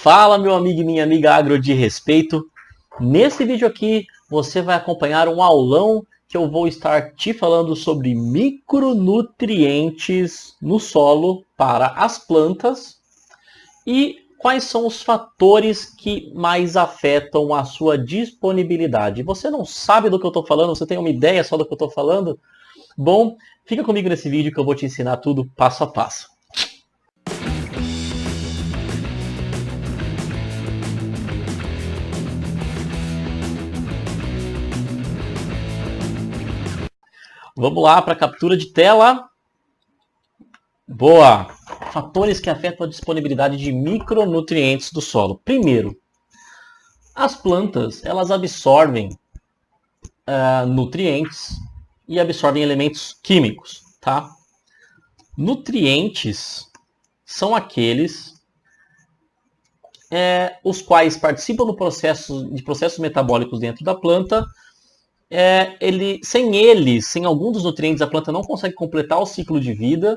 Fala, meu amigo e minha amiga agro de respeito. Nesse vídeo aqui você vai acompanhar um aulão que eu vou estar te falando sobre micronutrientes no solo para as plantas e quais são os fatores que mais afetam a sua disponibilidade. Você não sabe do que eu estou falando? Você tem uma ideia só do que eu estou falando? Bom, fica comigo nesse vídeo que eu vou te ensinar tudo passo a passo. Vamos lá para a captura de tela. Boa! Fatores que afetam a disponibilidade de micronutrientes do solo. Primeiro, as plantas elas absorvem nutrientes e absorvem elementos químicos, tá? Nutrientes são aqueles os quais participam do processos metabólicos dentro da planta. Sem algum dos nutrientes, a planta não consegue completar o ciclo de vida.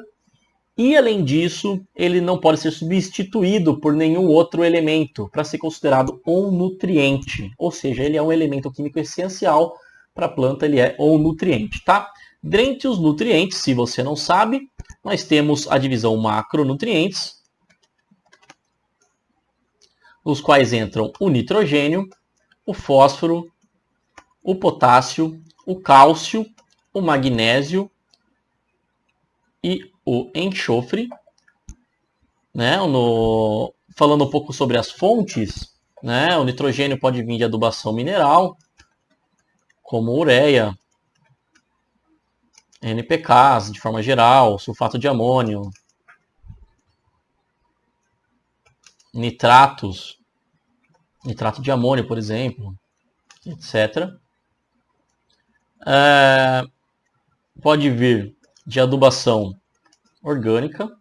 E, além disso, ele não pode ser substituído por nenhum outro elemento para ser considerado um nutriente. Ou seja, ele é um elemento químico essencial para a planta, ele é um nutriente, tá? Dentre os nutrientes, se você não sabe, nós temos a divisão macronutrientes, os quais entram o nitrogênio, o fósforo, o potássio, o cálcio, o magnésio e o enxofre. Né? Falando um pouco sobre as fontes, né? O nitrogênio pode vir de adubação mineral, como ureia, NPKs de forma geral, sulfato de amônio, nitrato de amônio, por exemplo, etc. Pode vir de adubação orgânica,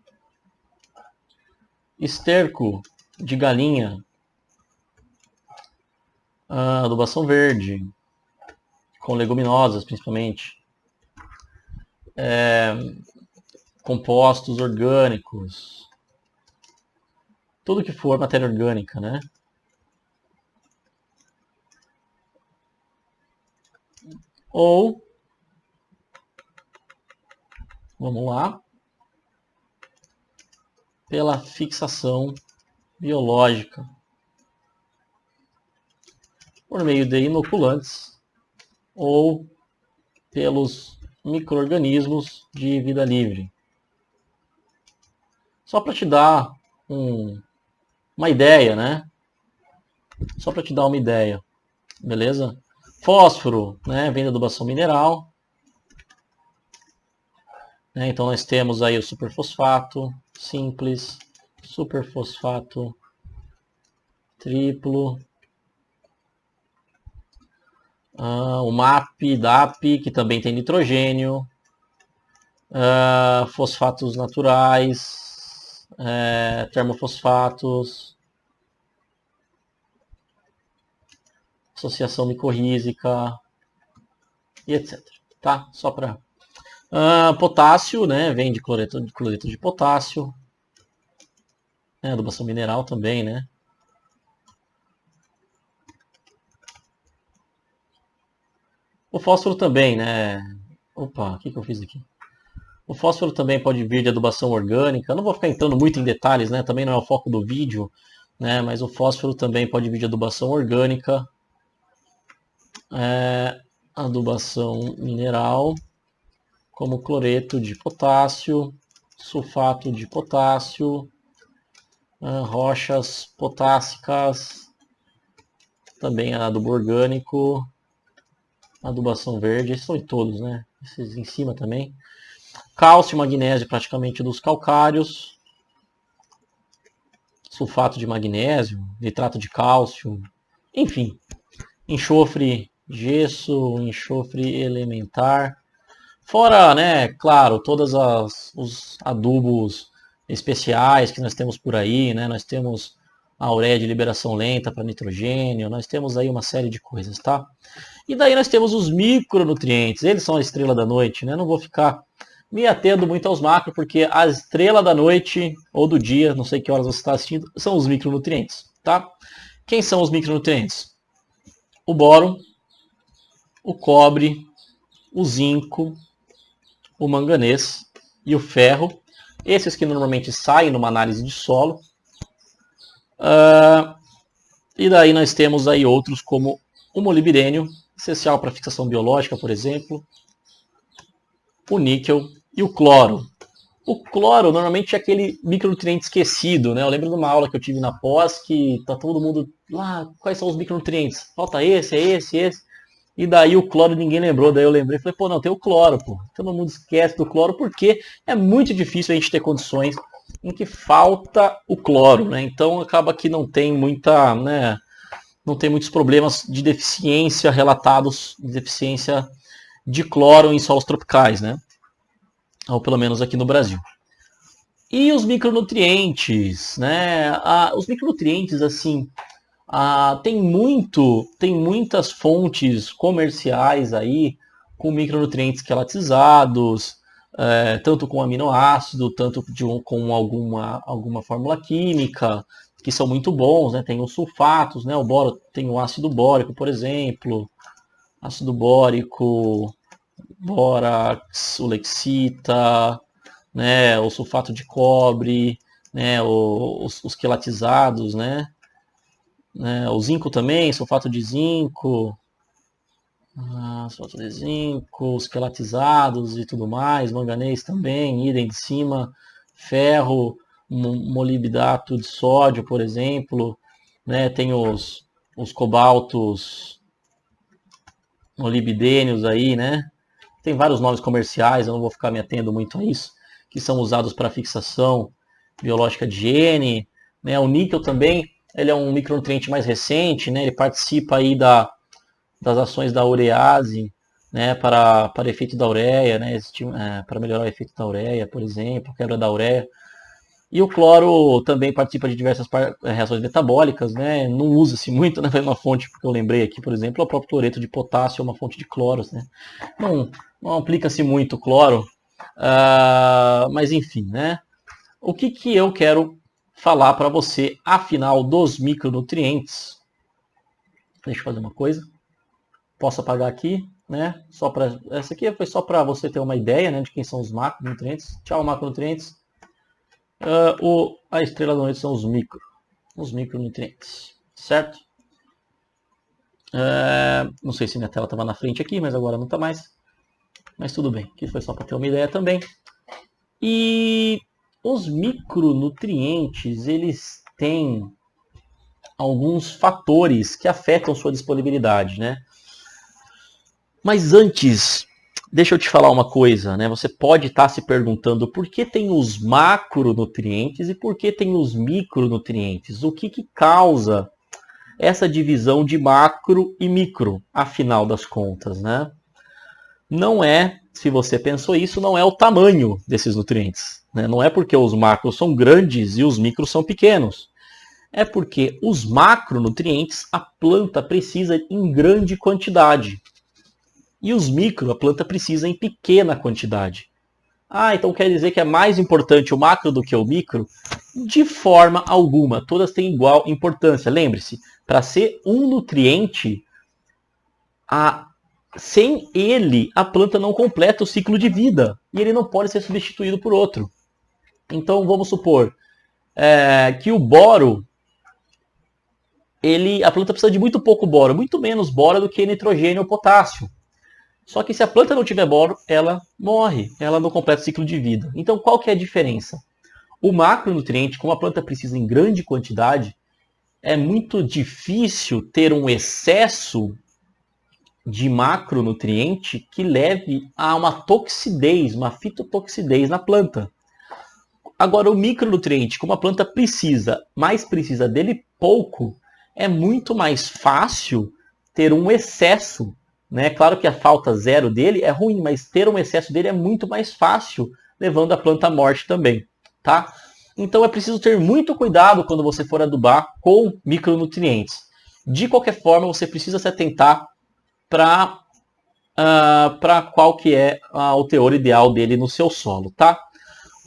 esterco de galinha, adubação verde, com leguminosas principalmente, compostos orgânicos, tudo que for matéria orgânica, né? Ou, vamos lá, pela fixação biológica, por meio de inoculantes ou pelos micro-organismos de vida livre. Só para te dar uma ideia, né? Só para te dar uma ideia, beleza? Fósforo, né, vem da adubação mineral. Então nós temos aí o superfosfato simples, superfosfato triplo, o MAP, DAP, que também tem nitrogênio, fosfatos naturais, termofosfatos, associação micorrízica e etc. Tá? Só para... potássio, né? Vem de cloreto de potássio. Adubação mineral também, né? O fósforo também, né? Opa, o que eu fiz aqui? O fósforo também pode vir de adubação orgânica. Eu não vou ficar entrando muito em detalhes, né? Também não é o foco do vídeo, né? Mas o fósforo também pode vir de adubação orgânica, adubação mineral, como cloreto de potássio, sulfato de potássio, rochas potássicas, também adubo orgânico, adubação verde, esses são todos, né? Esses em cima também. Cálcio e magnésio praticamente dos calcários, sulfato de magnésio, nitrato de cálcio, enfim. Enxofre, gesso, enxofre elementar. Fora, né, claro, todos os adubos especiais que nós temos por aí, né? Nós temos a ureia de liberação lenta para nitrogênio, nós temos aí uma série de coisas, tá? E daí nós temos os micronutrientes, eles são a estrela da noite, né? Não vou ficar me atendo muito aos macros, porque a estrela da noite ou do dia, não sei que horas você está assistindo, são os micronutrientes. tá? Quem são os micronutrientes? O boro, o cobre, o zinco, o manganês e o ferro. Esses que normalmente saem numa análise de solo. E daí nós temos aí outros como o molibdênio, essencial para fixação biológica, por exemplo, o níquel e o cloro. O cloro normalmente é aquele micronutriente esquecido, né? Eu lembro de uma aula que eu tive na pós que tá todo mundo lá, quais são os micronutrientes? Falta esse, esse. E daí o cloro ninguém lembrou, daí eu lembrei, falei, pô, não, tem o cloro, pô. Todo mundo esquece do cloro porque é muito difícil a gente ter condições em que falta o cloro, né? Então acaba que não tem muita, né, não tem muitos problemas de deficiência relatados, de deficiência de cloro em solos tropicais, né? Ou pelo menos aqui no Brasil. E os micronutrientes, né? Os micronutrientes, assim, tem muitas fontes comerciais aí com micronutrientes quelatizados, tanto com aminoácido, tanto com alguma fórmula química, que são muito bons, né? Tem os sulfatos, né? O boro tem o ácido bórico, por exemplo, ácido bórico, bórax, ulexita, né? O sulfato de cobre, né? Os quelatizados, né? O zinco também, sulfato de zinco, os quelatizados e tudo mais, manganês também, idem de cima, ferro, molibdato de sódio, por exemplo, né? Tem os cobaltos molibdênios aí, né? Tem vários nomes comerciais, eu não vou ficar me atendo muito a isso, que são usados para fixação biológica de gene, né? O níquel também, ele é um micronutriente mais recente, né? Ele participa aí das ações da urease, né? Para efeito da ureia, né? Para melhorar o efeito da ureia, por exemplo, quebra da ureia. E o cloro também participa de diversas reações metabólicas, né? Não usa-se muito, né? Uma fonte que eu lembrei aqui, por exemplo, é o próprio cloreto de potássio, é uma fonte de cloros, né? Não aplica-se muito o cloro, mas enfim, né? O que eu quero falar para você, afinal, dos micronutrientes? Deixa eu fazer uma coisa. Posso apagar aqui, né? Essa aqui foi só para você ter uma ideia, né, de quem são os macronutrientes. Tchau, macronutrientes. A estrela da noite são os micronutrientes, certo? Não sei se minha tela estava na frente aqui, mas agora não está mais. Mas tudo bem, aqui foi só para ter uma ideia também. E os micronutrientes, eles têm alguns fatores que afetam sua disponibilidade, né? Mas antes, deixa eu te falar uma coisa, né? Você pode estar se perguntando por que tem os macronutrientes e por que tem os micronutrientes. O que causa essa divisão de macro e micro, afinal das contas, né? Não é, se você pensou isso, não é o tamanho desses nutrientes, né? Não é porque os macros são grandes e os micros são pequenos. É porque os macronutrientes a planta precisa em grande quantidade. E os micro, a planta precisa em pequena quantidade. Então quer dizer que é mais importante o macro do que o micro? De forma alguma, todas têm igual importância. Lembre-se, para ser um nutriente, sem ele, a planta não completa o ciclo de vida. E ele não pode ser substituído por outro. Então vamos supor que o boro, a planta precisa de muito pouco boro, muito menos boro do que nitrogênio ou potássio. Só que se a planta não tiver boro, ela morre, ela não completa o ciclo de vida. Então qual que é a diferença? O macronutriente, como a planta precisa em grande quantidade, é muito difícil ter um excesso de macronutriente que leve a uma toxidez, uma fitotoxidez na planta. Agora, o micronutriente, como a planta precisa, mas precisa dele pouco, é muito mais fácil ter um excesso, né? Claro que a falta zero dele é ruim, mas ter um excesso dele é muito mais fácil, levando a planta à morte também, tá? Então é preciso ter muito cuidado quando você for adubar com micronutrientes. De qualquer forma, você precisa se atentar para qual que é o teor ideal dele no seu solo, tá?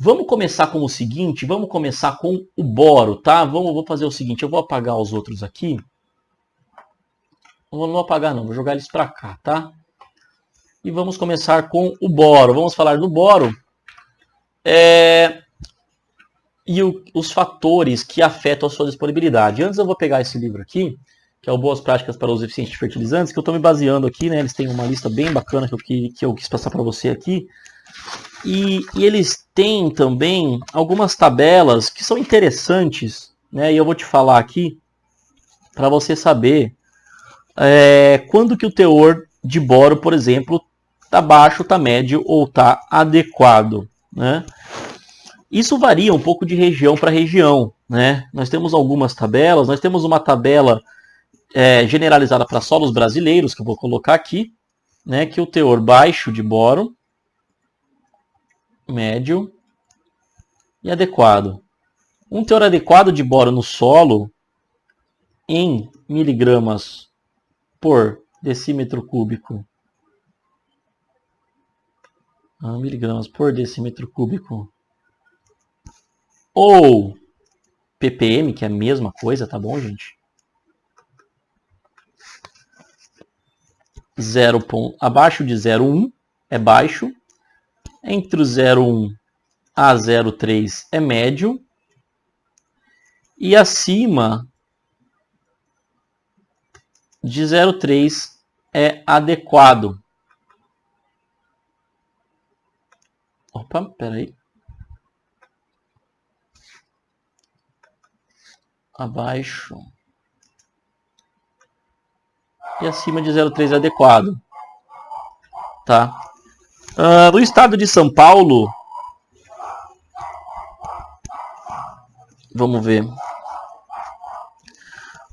Vamos começar com o seguinte, vamos começar com o boro, tá? Vou fazer o seguinte, eu vou apagar os outros aqui. Não vou apagar não, vou jogar eles para cá, tá? E vamos começar com o boro. Vamos falar do boro. E os fatores que afetam a sua disponibilidade. Antes eu vou pegar esse livro aqui, que é o Boas Práticas para o Uso Eficiente de Fertilizantes, que eu estou me baseando aqui, né? Eles têm uma lista bem bacana que eu quis passar para você aqui. E eles têm também algumas tabelas que são interessantes, né? E eu vou te falar aqui para você saber quando que o teor de boro, por exemplo, está baixo, está médio ou está adequado, né? Isso varia um pouco de região para região, né? Nós temos algumas tabelas, nós temos uma tabela generalizada para solos brasileiros, que eu vou colocar aqui, né? Que o teor baixo de boro, médio e adequado. Um teor adequado de boro no solo em miligramas por decímetro cúbico. Miligramas por decímetro cúbico. Ou ppm, que é a mesma coisa, tá bom, gente? Abaixo de 0,1 é baixo. Entre o 0,1 a 0,3 é médio. E acima de 0,3 é adequado. Opa, peraí. Abaixo. E acima de 0,3 é adequado. Tá? No estado de São Paulo, vamos ver.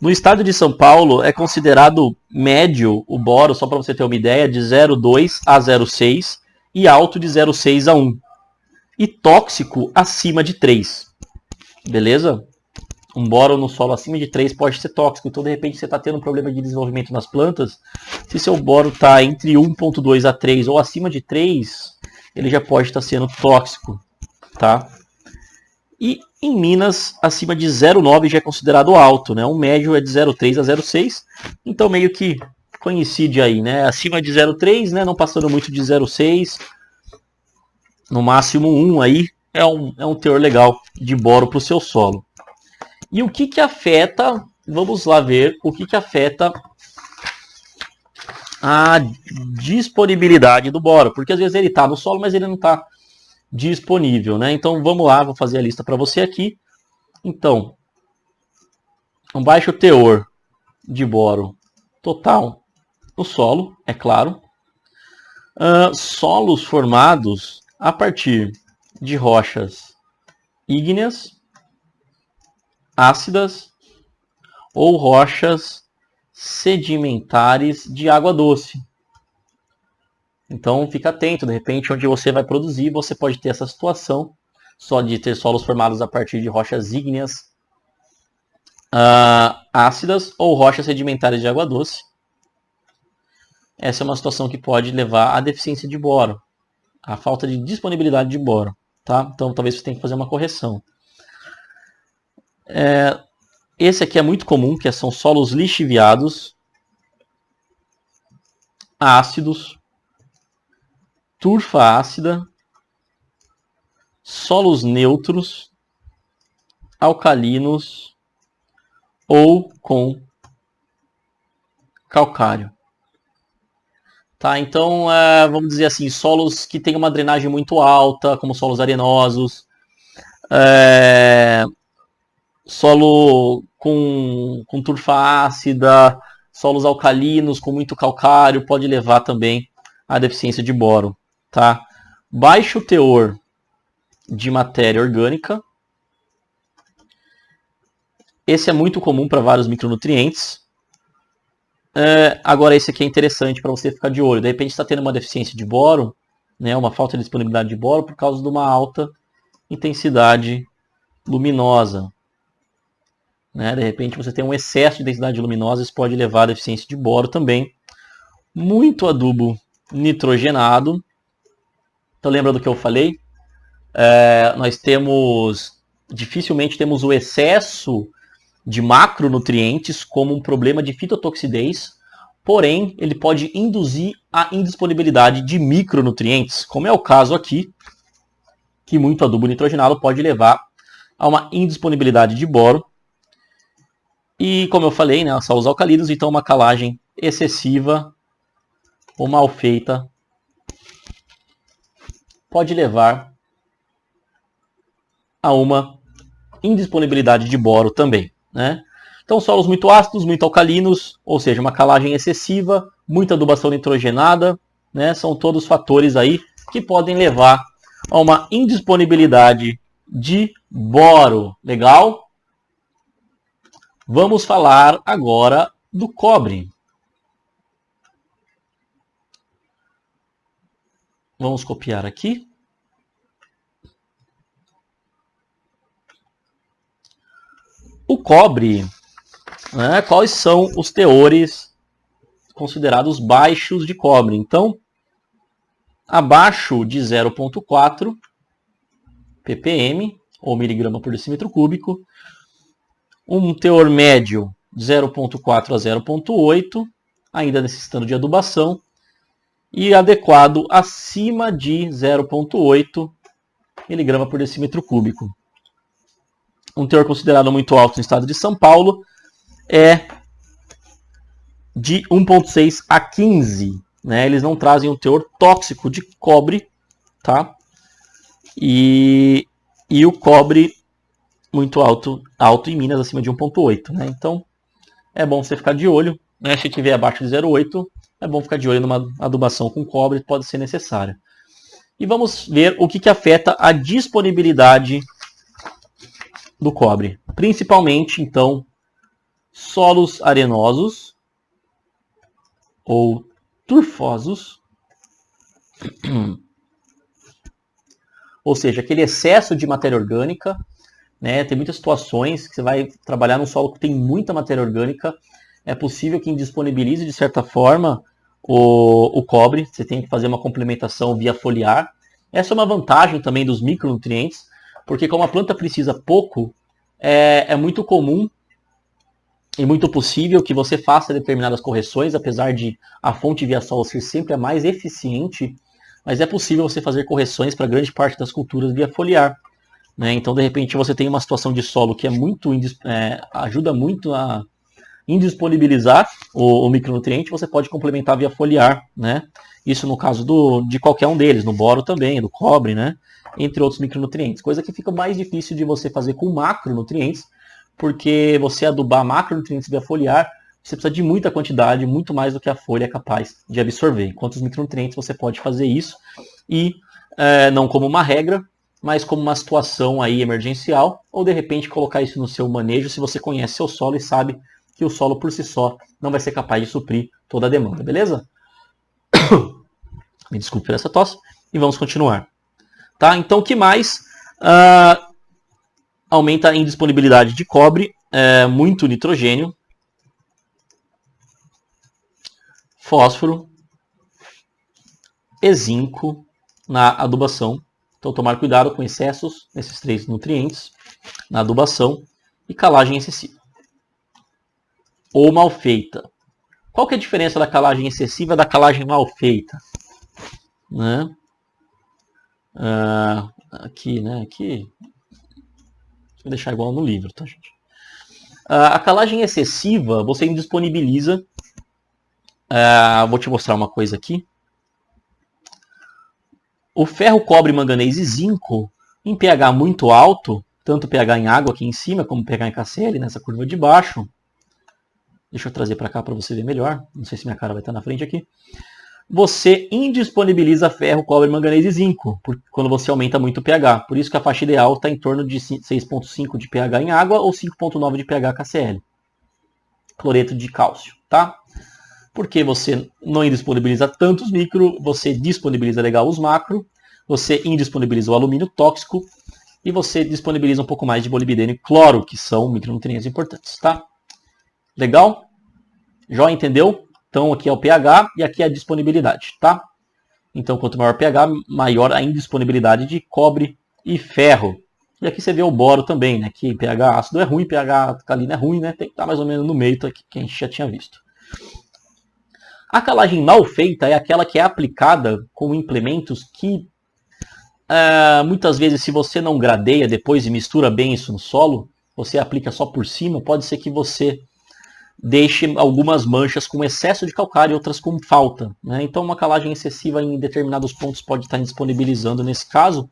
No estado de São Paulo é considerado médio o boro, só para você ter uma ideia, de 0,2 a 0,6 e alto de 0,6 a 1. E tóxico acima de 3. Beleza? Um boro no solo acima de 3 pode ser tóxico. Então, de repente, você está tendo um problema de desenvolvimento nas plantas. Se seu boro está entre 1,2 a 3 ou acima de 3, ele já pode estar sendo tóxico. Tá? E em Minas, acima de 0,9 já é considerado alto. Né? Um médio é de 0,3 a 0,6. Então, meio que coincide aí. Né? Acima de 0,3, né? Não passando muito de 0,6. No máximo 1 aí é um teor legal de boro para o seu solo. E o que afeta, vamos lá ver, o que afeta a disponibilidade do boro. Porque às vezes ele está no solo, mas ele não está disponível, né? Então vamos lá, vou fazer a lista para você aqui. Então, um baixo teor de boro total no solo, é claro. Solos formados a partir de rochas ígneas, ácidas ou rochas sedimentares de água doce. Então fica atento, de repente onde você vai produzir, você pode ter essa situação só de ter solos formados a partir de rochas ígneas, ácidas ou rochas sedimentares de água doce. Essa é uma situação que pode levar à deficiência de boro, à falta de disponibilidade de boro. Tá? Então talvez você tenha que fazer uma correção. Esse aqui é muito comum, que são solos lixiviados, ácidos, turfa ácida, solos neutros, alcalinos ou com calcário. Tá, então, vamos dizer assim, solos que têm uma drenagem muito alta, como solos arenosos, solo com turfa ácida, solos alcalinos com muito calcário, pode levar também à deficiência de boro. Tá? Baixo teor de matéria orgânica. Esse é muito comum para vários micronutrientes. Agora esse aqui é interessante para você ficar de olho. De repente está tendo uma deficiência de boro, né, uma falta de disponibilidade de boro por causa de uma alta intensidade luminosa. Né? De repente você tem um excesso de densidade luminosa, isso pode levar à deficiência de boro também. Muito adubo nitrogenado. Então lembra do que eu falei? nós dificilmente temos o excesso de macronutrientes como um problema de fitotoxidez, porém, ele pode induzir a indisponibilidade de micronutrientes, como é o caso aqui, que muito adubo nitrogenado pode levar a uma indisponibilidade de boro. E, como eu falei, né, só os alcalinos, então uma calagem excessiva ou mal feita pode levar a uma indisponibilidade de boro também, né? Então, solos muito ácidos, muito alcalinos, ou seja, uma calagem excessiva, muita adubação nitrogenada, né? São todos fatores aí que podem levar a uma indisponibilidade de boro. Legal? Vamos falar agora do cobre. Vamos copiar aqui. O cobre, né, quais são os teores considerados baixos de cobre? Então, abaixo de 0,4 ppm, ou miligrama por decímetro cúbico, um teor médio de 0,4 a 0,8, ainda necessitando de adubação, e adequado acima de 0,8 miligrama por decímetro cúbico. Um teor considerado muito alto no estado de São Paulo é de 1,6 a 15. Né? Eles não trazem um teor tóxico de cobre, tá? E o cobre muito alto em Minas, acima de 1,8. Né? Então, é bom você ficar de olho. Né? Se tiver abaixo de 0,8, é bom ficar de olho numa adubação com cobre, pode ser necessária. E vamos ver o que afeta a disponibilidade do cobre. Principalmente, então, solos arenosos ou turfosos, ou seja, aquele excesso de matéria orgânica, né? Tem muitas situações que você vai trabalhar num solo que tem muita matéria orgânica, é possível que indisponibilize de certa forma o cobre, você tem que fazer uma complementação via foliar. Essa é uma vantagem também dos micronutrientes, porque como a planta precisa pouco, é muito comum e muito possível que você faça determinadas correções, apesar de a fonte via solo ser sempre a mais eficiente, mas é possível você fazer correções para grande parte das culturas via foliar. Né? Então, de repente, você tem uma situação de solo que ajuda muito a indisponibilizar o micronutriente, você pode complementar via foliar. Né? Isso no caso de qualquer um deles, no boro também, do cobre, né? Entre outros micronutrientes. Coisa que fica mais difícil de você fazer com macronutrientes, porque você adubar macronutrientes via foliar, você precisa de muita quantidade, muito mais do que a folha é capaz de absorver. Enquanto os micronutrientes você pode fazer isso, e não como uma regra, mas como uma situação aí emergencial, ou de repente colocar isso no seu manejo, se você conhece seu solo e sabe que o solo por si só não vai ser capaz de suprir toda a demanda, beleza? Me desculpe por essa tosse, e vamos continuar. Tá? Então, o que mais aumenta a indisponibilidade de cobre? Muito nitrogênio, fósforo e zinco na adubação. Então, tomar cuidado com excessos nesses 3 nutrientes na adubação e calagem excessiva ou mal feita. Qual que é a diferença da calagem excessiva e da calagem mal feita? Né? Aqui, né? Aqui. Vou deixar igual no livro, tá, gente? A calagem excessiva, você indisponibiliza. Vou te mostrar uma coisa aqui. O ferro, cobre, manganês e zinco, em pH muito alto, tanto pH em água aqui em cima, como pH em KCl, nessa curva de baixo. Deixa eu trazer para cá para você ver melhor. Não sei se minha cara vai estar na frente aqui. Você indisponibiliza ferro, cobre, manganês e zinco, quando você aumenta muito o pH. Por isso que a faixa ideal está em torno de 6,5 de pH em água ou 5,9 de pH KCl. Cloreto de cálcio, tá? Porque você não indisponibiliza tantos micro, você disponibiliza legal os macro, você indisponibiliza o alumínio tóxico e você disponibiliza um pouco mais de molibdênio e cloro, que são micronutrientes importantes, tá? Legal? Já entendeu? Então aqui é o pH e aqui é a disponibilidade, tá? Então quanto maior o pH, maior a indisponibilidade de cobre e ferro. E aqui você vê o boro também, né? Que pH ácido é ruim, pH alcalino é ruim, né? Tem que estar mais ou menos no meio, tá, que a gente já tinha visto. A calagem mal feita é aquela que é aplicada com implementos que muitas vezes, se você não gradeia depois e mistura bem isso no solo, você aplica só por cima, pode ser que você deixe algumas manchas com excesso de calcário e outras com falta, né? Então uma calagem excessiva em determinados pontos pode estar indisponibilizando, nesse caso,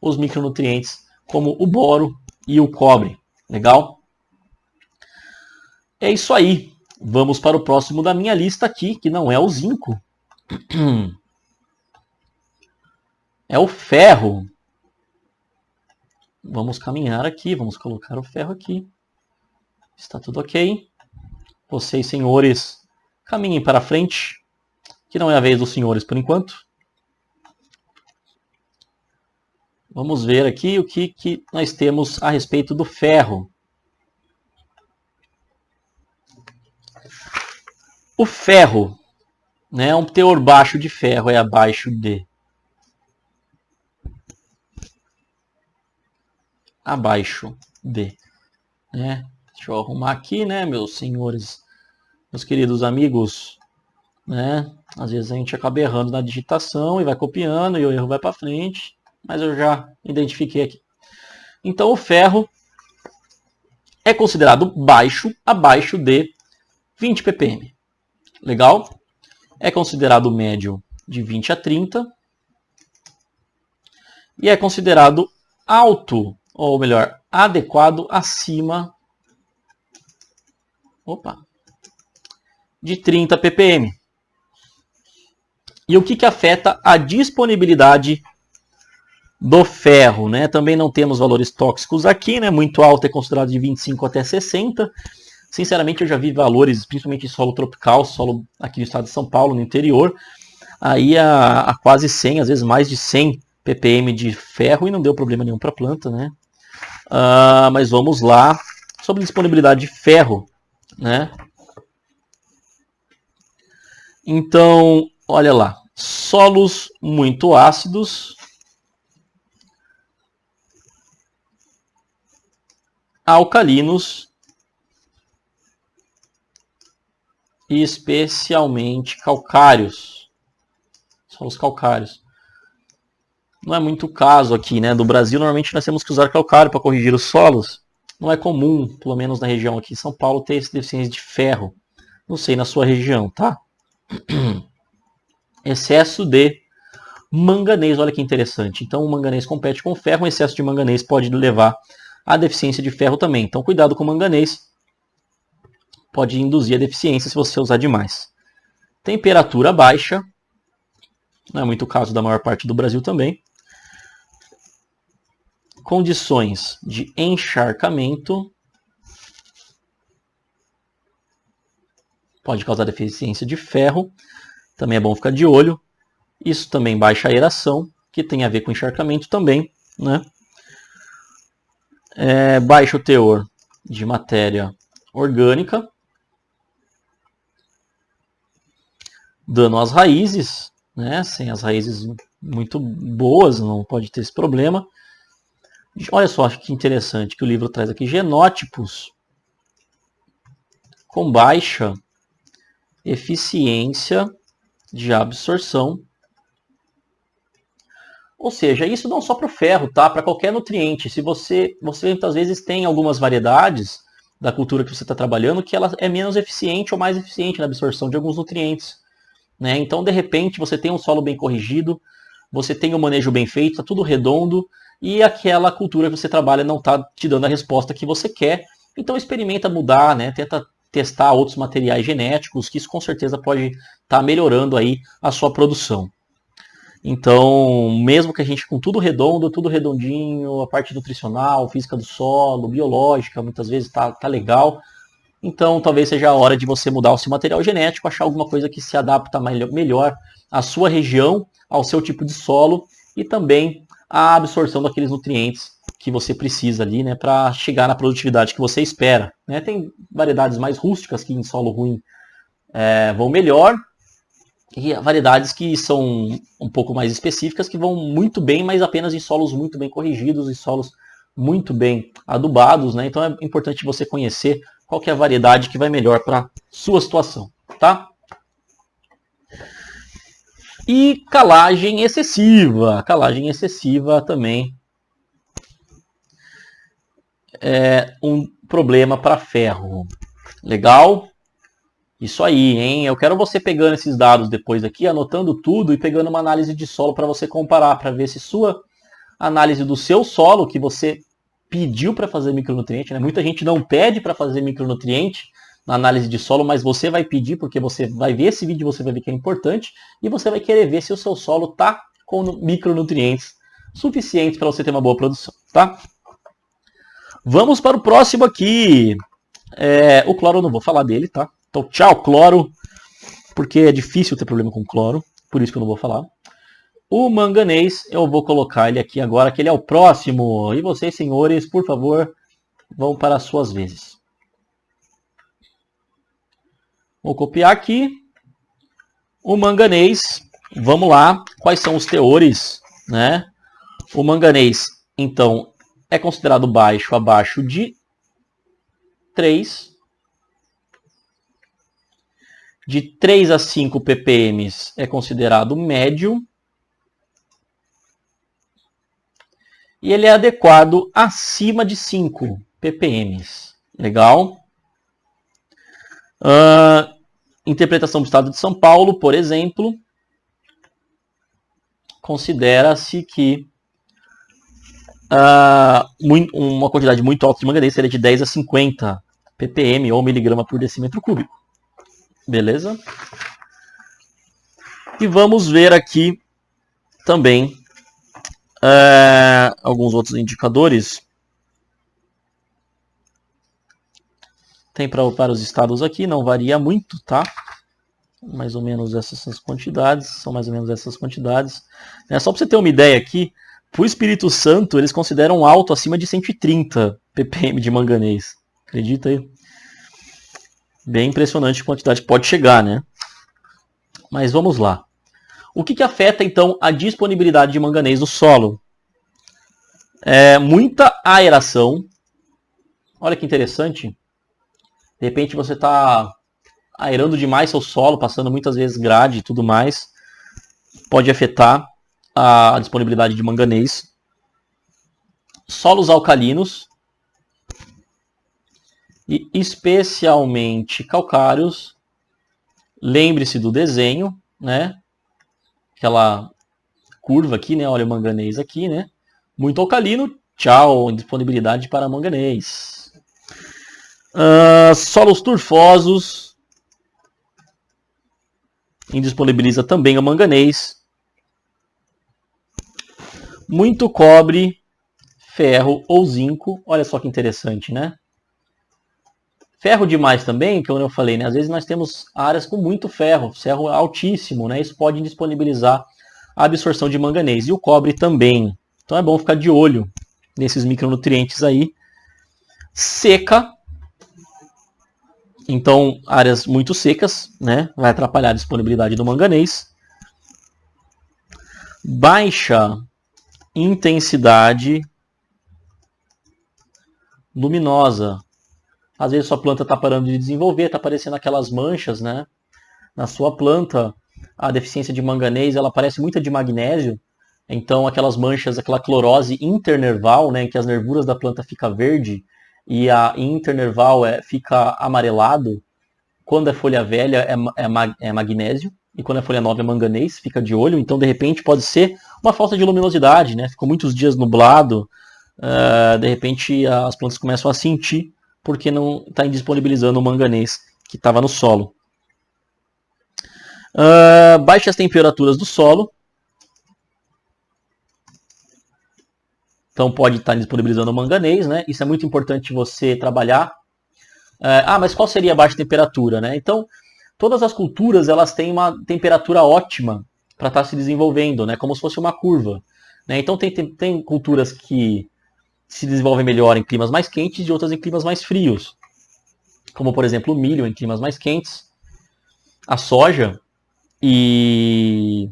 os micronutrientes como o boro e o cobre. Legal? É isso aí. Vamos para o próximo da minha lista aqui, que não é o zinco. É o ferro. Vamos caminhar aqui, vamos colocar o ferro aqui. Está tudo ok. Vocês, senhores, caminhem para frente, que não é a vez dos senhores por enquanto. Vamos ver aqui o que nós temos a respeito do ferro. O ferro, né, um teor baixo de ferro é abaixo de... né? Deixa eu arrumar aqui, né, meus senhores, meus queridos amigos, né? Às vezes a gente acaba errando na digitação e vai copiando e o erro vai para frente, mas eu já identifiquei aqui. Então o ferro é considerado baixo, abaixo de 20 ppm. Legal? É considerado médio de 20 a 30. E é considerado alto, ou melhor, adequado acima de 30 ppm. E o que afeta a disponibilidade do ferro, né? Também não temos valores tóxicos aqui, né? Muito alto é considerado de 25 até 60. Sinceramente, eu já vi valores, principalmente em solo tropical, solo aqui no estado de São Paulo, no interior, aí a quase 100, às vezes mais de 100 ppm de ferro, e não deu problema nenhum para a planta, né? Mas vamos lá, sobre disponibilidade de ferro, né? Então, olha lá, solos muito ácidos, alcalinos e especialmente calcários, solos calcários. Não é muito o caso aqui, né? Do Brasil, normalmente nós temos que usar calcário para corrigir os solos. Não é comum, pelo menos na região aqui em São Paulo, ter essa deficiência de ferro. Não sei na sua região, tá? Excesso de manganês, olha que interessante. Então o manganês compete com o ferro, o excesso de manganês pode levar à deficiência de ferro também. Então cuidado com o manganês, pode induzir a deficiência se você usar demais. Temperatura baixa, não é muito o caso da maior parte do Brasil também. Condições de encharcamento, pode causar deficiência de ferro, também é bom ficar de olho. Isso também baixa a aeração, que tem a ver com encharcamento também, né? Baixo teor de matéria orgânica, dano às raízes, né? Sem as raízes muito boas, não pode ter esse problema. Olha só, acho que interessante que o livro traz aqui genótipos com baixa eficiência de absorção. Ou seja, isso não só para o ferro, tá? Para qualquer nutriente. Se você muitas vezes tem algumas variedades da cultura que você está trabalhando que ela é menos eficiente ou mais eficiente na absorção de alguns nutrientes, né? Então, de repente, você tem um solo bem corrigido, você tem um manejo bem feito, está tudo redondo, e aquela cultura que você trabalha não está te dando a resposta que você quer. Então experimenta mudar, né? Tenta testar outros materiais genéticos, que isso com certeza pode estar melhorando aí a sua produção. Então, mesmo que a gente com tudo redondo, tudo redondinho, a parte nutricional, física do solo, biológica, muitas vezes tá legal. Então, talvez seja a hora de você mudar o seu material genético, achar alguma coisa que se adapta melhor à sua região, ao seu tipo de solo e também a absorção daqueles nutrientes que você precisa ali, né, para chegar na produtividade que você espera, né? Tem variedades mais rústicas que em solo ruim vão melhor, e variedades que são um pouco mais específicas, que vão muito bem, mas apenas em solos muito bem corrigidos e solos muito bem adubados, né? Então é importante você conhecer qual que é a variedade que vai melhor para sua situação, tá? E calagem excessiva. Calagem excessiva também é um problema para ferro. Legal? Isso aí, hein? Eu quero você pegando esses dados depois aqui, anotando tudo e pegando uma análise de solo para você comparar, para ver se sua análise do seu solo, que você pediu para fazer micronutriente, né? Muita gente não pede para fazer micronutriente na análise de solo, mas você vai pedir porque você vai ver esse vídeo, você vai ver que é importante e você vai querer ver se o seu solo está com micronutrientes suficientes para você ter uma boa produção, tá? Vamos para o próximo aqui. O cloro eu não vou falar dele, tá? Então, tchau, cloro, porque é difícil ter problema com cloro, por isso que eu não vou falar. O manganês, eu vou colocar ele aqui agora, que ele é o próximo. E vocês, senhores, por favor, vão para as suas vezes. Vou copiar aqui. O manganês, vamos lá. Quais são os teores, né? O manganês, então, é considerado baixo, abaixo de 3. De 3 a 5 ppm é considerado médio. E ele é adequado acima de 5 ppm. Legal? Interpretação do Estado de São Paulo, por exemplo, considera-se que uma quantidade muito alta de manganês seria de 10 a 50 ppm ou miligrama por decímetro cúbico. Beleza? E vamos ver aqui também alguns outros indicadores. Tem para os estados aqui, não varia muito, tá? Mais ou menos essas quantidades, são mais ou menos essas quantidades. Só para você ter uma ideia aqui, para o Espírito Santo, eles consideram alto acima de 130 ppm de manganês. Acredita aí? Bem impressionante a quantidade que pode chegar, né? Mas vamos lá. O que afeta, então, a disponibilidade de manganês no solo? Muita aeração. Olha que interessante. De repente você está aerando demais seu solo, passando muitas vezes grade e tudo mais. Pode afetar a disponibilidade de manganês. Solos alcalinos. E especialmente calcários. Lembre-se do desenho, né? Aquela curva aqui, né? Olha o manganês aqui, né? Muito alcalino, tchau, disponibilidade para manganês. Solos turfosos, indisponibiliza também o manganês. Muito cobre, ferro ou zinco, olha só que interessante, né? Ferro demais também, que eu falei, né? Às vezes nós temos áreas com muito ferro, ferro altíssimo, né? Isso pode disponibilizar a absorção de manganês. E o cobre também. Então é bom ficar de olho nesses micronutrientes aí. Seca. Então, áreas muito secas, né? Vai atrapalhar a disponibilidade do manganês. Baixa intensidade luminosa. Às vezes sua planta está parando de desenvolver, está aparecendo aquelas manchas, né? Na sua planta, a deficiência de manganês, ela parece muito de magnésio. Então, aquelas manchas, aquela clorose internerval, né? Que as nervuras da planta ficam verde e a internerval fica amarelado. Quando é folha velha é magnésio e quando é folha nova é manganês, fica de olho. Então, de repente, pode ser uma falta de luminosidade, né? Ficou muitos dias nublado, de repente as plantas começam a sentir porque não está indisponibilizando o manganês que estava no solo. Baixas temperaturas do solo. Então pode estar disponibilizando o manganês, né? Isso é muito importante você trabalhar. Mas qual seria a baixa temperatura, né? Então, todas as culturas elas têm uma temperatura ótima para estar se desenvolvendo, né? Como se fosse uma curva. Né? Então tem culturas que se desenvolvem melhor em climas mais quentes e outras em climas mais frios. Como, por exemplo, o milho em climas mais quentes. A soja E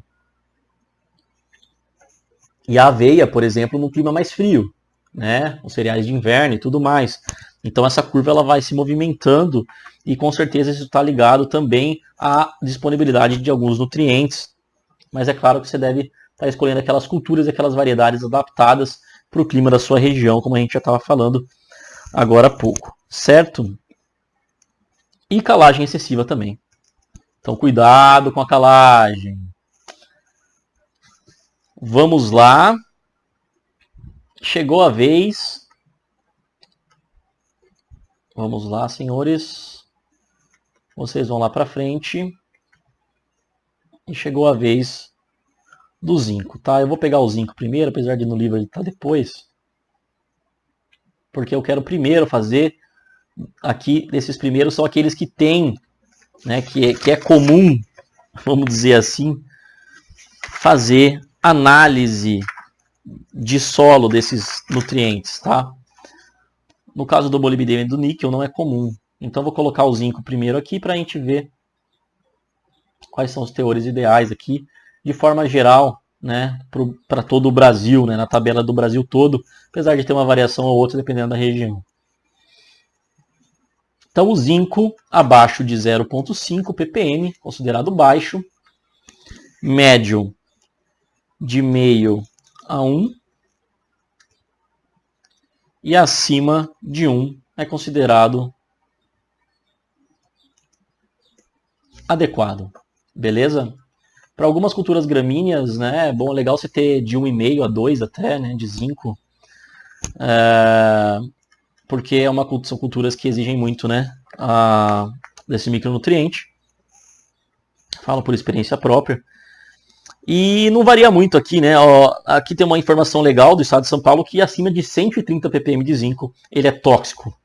a aveia, por exemplo, num clima mais frio, né? Os cereais de inverno e tudo mais. Então essa curva ela vai se movimentando e com certeza isso está ligado também à disponibilidade de alguns nutrientes. Mas é claro que você deve estar escolhendo aquelas culturas e aquelas variedades adaptadas para o clima da sua região, como a gente já estava falando agora há pouco, certo? E calagem excessiva também. Então cuidado com a calagem. Vamos lá. Chegou a vez. Vamos lá, senhores. Vocês vão lá para frente. E chegou a vez do zinco, tá? Eu vou pegar o zinco primeiro, apesar de no livro ele tá depois. Porque eu quero primeiro fazer aqui, desses primeiros, são aqueles que tem, né, que é comum, vamos dizer assim, fazer análise de solo desses nutrientes, tá? No caso do molibdênio e do níquel não é comum. Então vou colocar o zinco primeiro aqui para a gente ver quais são os teores ideais aqui, de forma geral, né, para todo o Brasil, né, na tabela do Brasil todo, apesar de ter uma variação ou outra dependendo da região. Então o zinco abaixo de 0,5 ppm, considerado baixo, médio de meio a 1 e acima de 1 é considerado adequado, beleza? Para algumas culturas gramíneas, né, é bom, legal você ter de 1,5 a 2 até, né, de zinco, porque são culturas que exigem muito, né, desse micronutriente. Falo por experiência própria. E não varia muito aqui, né? Ó, aqui tem uma informação legal do estado de São Paulo que acima de 130 ppm de zinco ele é tóxico.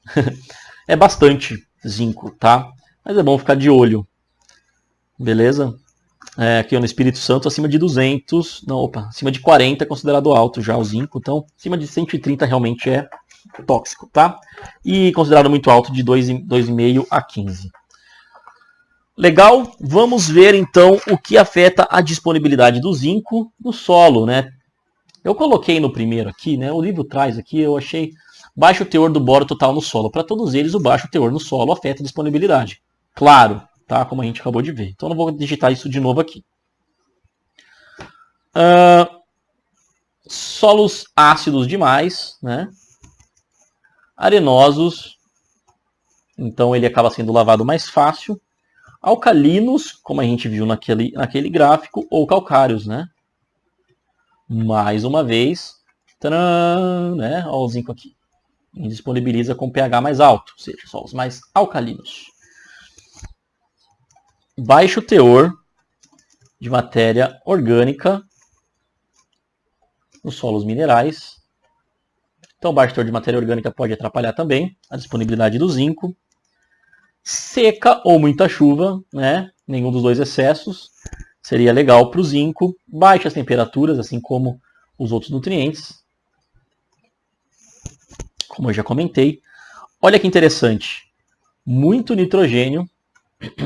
É bastante zinco, tá? Mas é bom ficar de olho. Beleza? Aqui no Espírito Santo acima de 200, não, acima de 40 é considerado alto já o zinco, então acima de 130 realmente é tóxico, tá? E considerado muito alto de 2,5 a 15. Legal? Vamos ver então o que afeta a disponibilidade do zinco no solo, né? Eu coloquei no primeiro aqui, né? O livro traz aqui, eu achei baixo teor do boro total no solo. Para todos eles, o baixo teor no solo afeta a disponibilidade. Claro, tá? Como a gente acabou de ver. Então não vou digitar isso de novo aqui. Solos ácidos demais, né? Arenosos, então ele acaba sendo lavado mais fácil. Alcalinos, como a gente viu naquele gráfico, ou calcários, né? Mais uma vez, tcharam, né? Olha o zinco aqui. Disponibiliza com pH mais alto, ou seja, solos mais alcalinos. Baixo teor de matéria orgânica nos solos minerais. Então, baixo teor de matéria orgânica pode atrapalhar também a disponibilidade do zinco. Seca ou muita chuva, né? Nenhum dos dois excessos seria legal para o zinco. Baixas temperaturas, assim como os outros nutrientes, como eu já comentei. Olha que interessante, muito nitrogênio,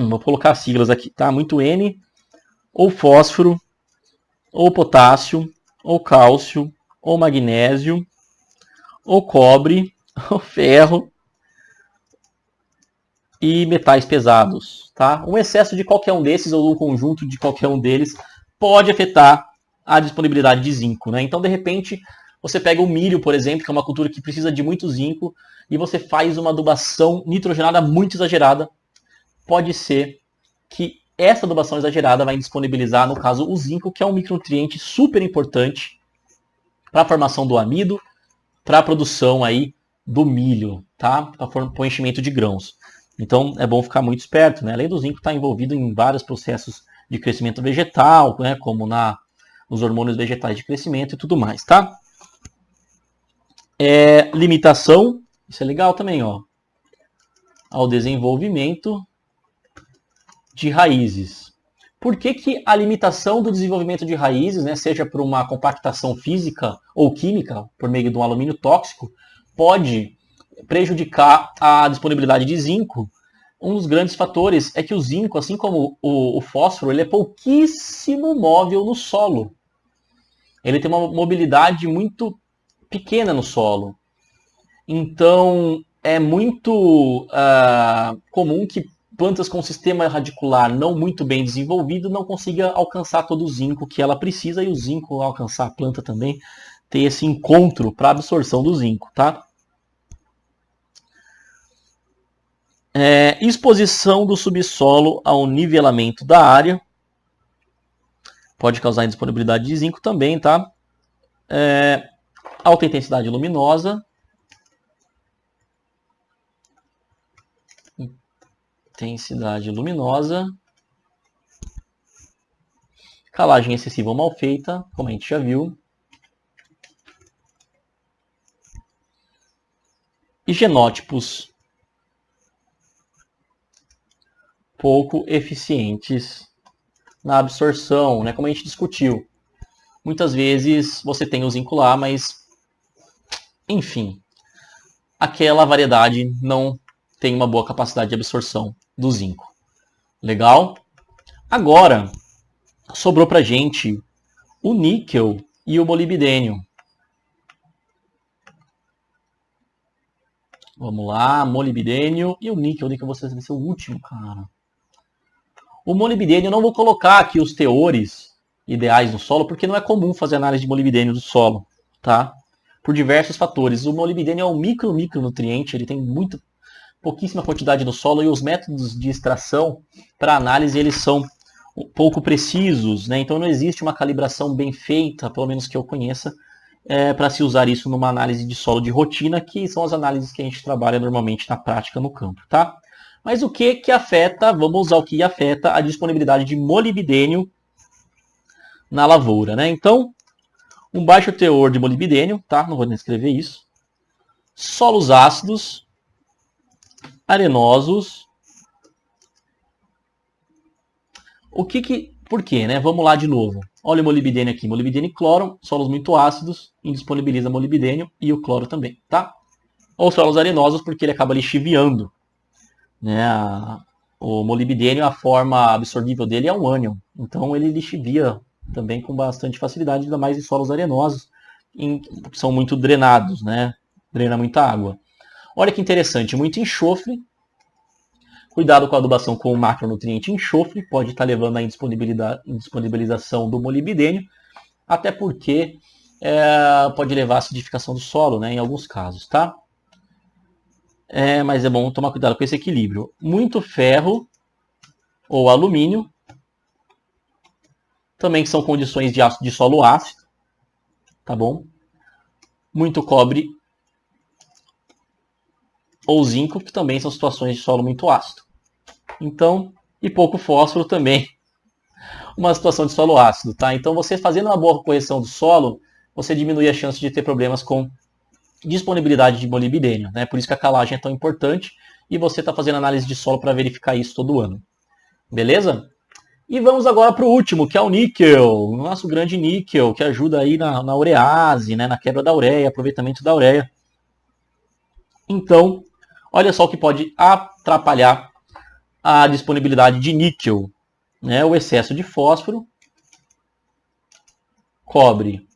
vou colocar as siglas aqui, tá? Muito N, ou fósforo, ou potássio, ou cálcio, ou magnésio, ou cobre, ou ferro, e metais pesados, tá? Um excesso de qualquer um desses ou um conjunto de qualquer um deles pode afetar a disponibilidade de zinco, né? Então, de repente, você pega o milho, por exemplo, que é uma cultura que precisa de muito zinco, e você faz uma adubação nitrogenada muito exagerada. Pode ser que essa adubação exagerada vai disponibilizar, no caso, o zinco, que é um micronutriente super importante para a formação do amido, para a produção aí do milho, tá? Para o enchimento de grãos. Então é bom ficar muito esperto, né? Além do zinco estar envolvido em vários processos de crescimento vegetal, né? Como nos hormônios vegetais de crescimento e tudo mais, tá? Limitação, isso é legal também, ó, ao desenvolvimento de raízes. Por que a limitação do desenvolvimento de raízes, né, seja por uma compactação física ou química, por meio de um alumínio tóxico, pode prejudicar a disponibilidade de zinco, um dos grandes fatores é que o zinco, assim como o fósforo, ele é pouquíssimo móvel no solo. Ele tem uma mobilidade muito pequena no solo. Então, é muito comum que plantas com sistema radicular não muito bem desenvolvido não consiga alcançar todo o zinco que ela precisa, e o zinco, ao alcançar a planta também, ter esse encontro para absorção do zinco, tá? Exposição do subsolo ao nivelamento da área. Pode causar indisponibilidade de zinco também, tá? Alta intensidade luminosa. Intensidade luminosa. Calagem excessiva ou mal feita, como a gente já viu. E genótipos pouco eficientes na absorção, né? Como a gente discutiu. Muitas vezes você tem o zinco lá, mas, enfim, aquela variedade não tem uma boa capacidade de absorção do zinco. Legal? Agora, sobrou pra gente o níquel e o molibdênio. Vamos lá, molibdênio e o níquel. O níquel vai ser o último, cara. O molibdênio, eu não vou colocar aqui os teores ideais no solo, porque não é comum fazer análise de molibdênio do solo, tá? Por diversos fatores. O molibdênio é um micronutriente, ele tem pouquíssima quantidade no solo, e os métodos de extração para análise eles são pouco precisos, né? Então não existe uma calibração bem feita, pelo menos que eu conheça, para se usar isso numa análise de solo de rotina, que são as análises que a gente trabalha normalmente na prática no campo, tá? Mas o que afeta, vamos usar o que afeta a disponibilidade de molibdênio na lavoura, né? Então, um baixo teor de molibdênio, tá? Não vou nem escrever isso. Solos ácidos, arenosos. Por quê, né? Vamos lá de novo. Olha o molibdênio aqui, molibdênio e cloro, solos muito ácidos, indisponibiliza molibdênio e o cloro também, tá? Ou solos arenosos, porque ele acaba lixiviando, né? O molibdênio, a forma absorvível dele é um ânion, então ele lixivia também com bastante facilidade, ainda mais em solos arenosos, que são muito drenados, né? Drena muita água. Olha que interessante, muito enxofre. Cuidado com a adubação com o macronutriente enxofre, pode estar levando à indisponibilização do molibdênio, até porque pode levar à acidificação do solo, né, em alguns casos, tá? Mas é bom tomar cuidado com esse equilíbrio. Muito ferro ou alumínio, também são condições de solo ácido, tá bom? Muito cobre ou zinco, que também são situações de solo muito ácido. Então, e pouco fósforo também, uma situação de solo ácido, tá? Então, você fazendo uma boa correção do solo, você diminui a chance de ter problemas com disponibilidade de molibdênio, né? Por isso que a calagem é tão importante, e você está fazendo análise de solo para verificar isso todo ano. Beleza? E vamos agora para o último, que é o níquel, o nosso grande níquel, que ajuda aí na urease, né? Na quebra da ureia, aproveitamento da ureia. Então, olha só o que pode atrapalhar a disponibilidade de níquel, né? O excesso de fósforo, cobre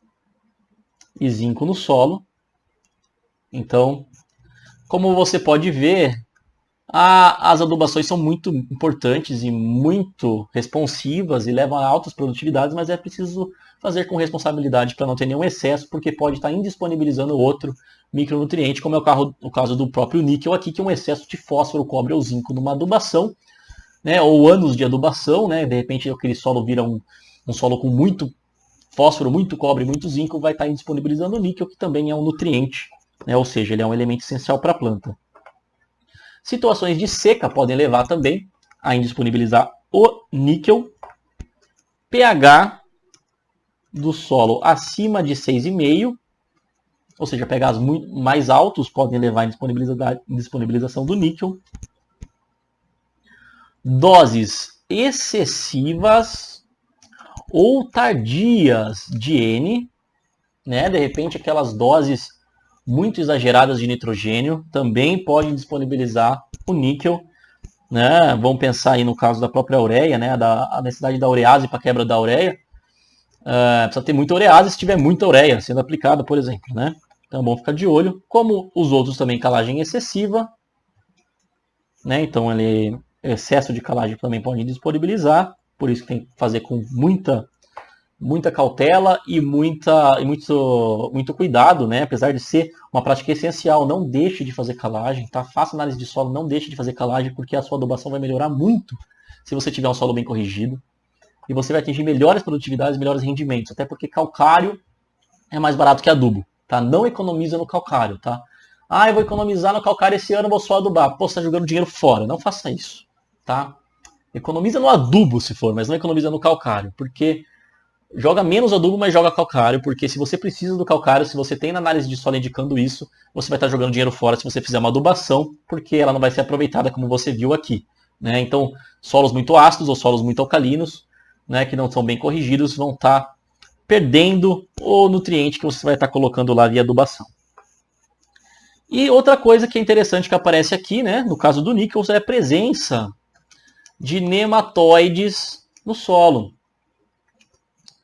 e zinco no solo. Então, como você pode ver, as adubações são muito importantes e muito responsivas e levam a altas produtividades, mas é preciso fazer com responsabilidade para não ter nenhum excesso, porque pode estar indisponibilizando outro micronutriente, como é o caso do próprio níquel aqui, que é um excesso de fósforo, cobre ou zinco numa adubação, né, ou anos de adubação, né, de repente aquele solo vira um solo com muito fósforo, muito cobre, muito zinco, vai estar indisponibilizando o níquel, que também é um nutriente, né, ou seja, ele é um elemento essencial para a planta. Situações de seca podem levar também a indisponibilizar o níquel. pH do solo acima de 6,5, ou seja, pHs mais altos podem levar à indisponibilização do níquel. Doses excessivas ou tardias de N, né? De repente aquelas doses muito exageradas de nitrogênio também podem disponibilizar o níquel, né? Vamos pensar aí no caso da própria ureia, né? A necessidade da urease para quebra da ureia. Precisa ter muita urease se tiver muita ureia sendo aplicada, por exemplo, né? Então é bom ficar de olho. Como os outros também, calagem excessiva, né? Então excesso de calagem também pode disponibilizar, por isso que tem que fazer com muita cautela e muito cuidado, né? Apesar de ser uma prática essencial, não deixe de fazer calagem, tá? Faça análise de solo, não deixe de fazer calagem, porque a sua adubação vai melhorar muito se você tiver um solo bem corrigido. E você vai atingir melhores produtividades, melhores rendimentos, até porque calcário é mais barato que adubo, tá? Não economiza no calcário, tá? Ah, eu vou economizar no calcário esse ano, vou só adubar. Pô, você tá jogando dinheiro fora. Não faça isso, tá? Economiza no adubo, se for, mas não economiza no calcário, porque joga menos adubo, mas joga calcário, porque se você precisa do calcário, se você tem na análise de solo indicando isso, você vai estar jogando dinheiro fora se você fizer uma adubação, porque ela não vai ser aproveitada como você viu aqui, né? Então, solos muito ácidos ou solos muito alcalinos, né, que não são bem corrigidos, vão estar perdendo o nutriente que você vai estar colocando lá via adubação. E outra coisa que é interessante que aparece aqui, né, no caso do níquel, é a presença de nematóides no solo.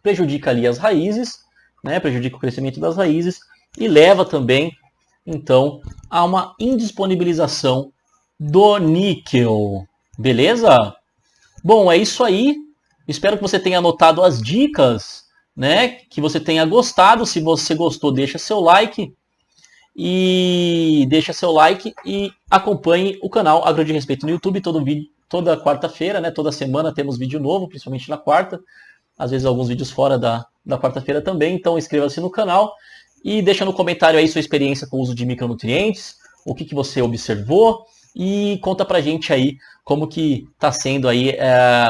Prejudica ali as raízes, né, prejudica o crescimento das raízes e leva também, então, a uma indisponibilização do níquel. Beleza? Bom, é isso aí. Espero que você tenha anotado as dicas, né? Que você tenha gostado. Se você gostou, deixa seu like. E acompanhe o canal Agro de Respeito no YouTube, toda quarta-feira, né? Toda semana temos vídeo novo, principalmente na quarta. Às vezes alguns vídeos fora da quarta-feira também. Então inscreva-se no canal e deixa no comentário aí sua experiência com o uso de micronutrientes, o que você observou. E conta pra gente aí como que tá sendo aí,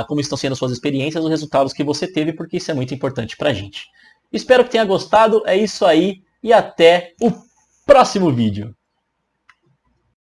como estão sendo as suas experiências, os resultados que você teve, porque isso é muito importante pra gente. Espero que tenha gostado, é isso aí, e até o próximo vídeo.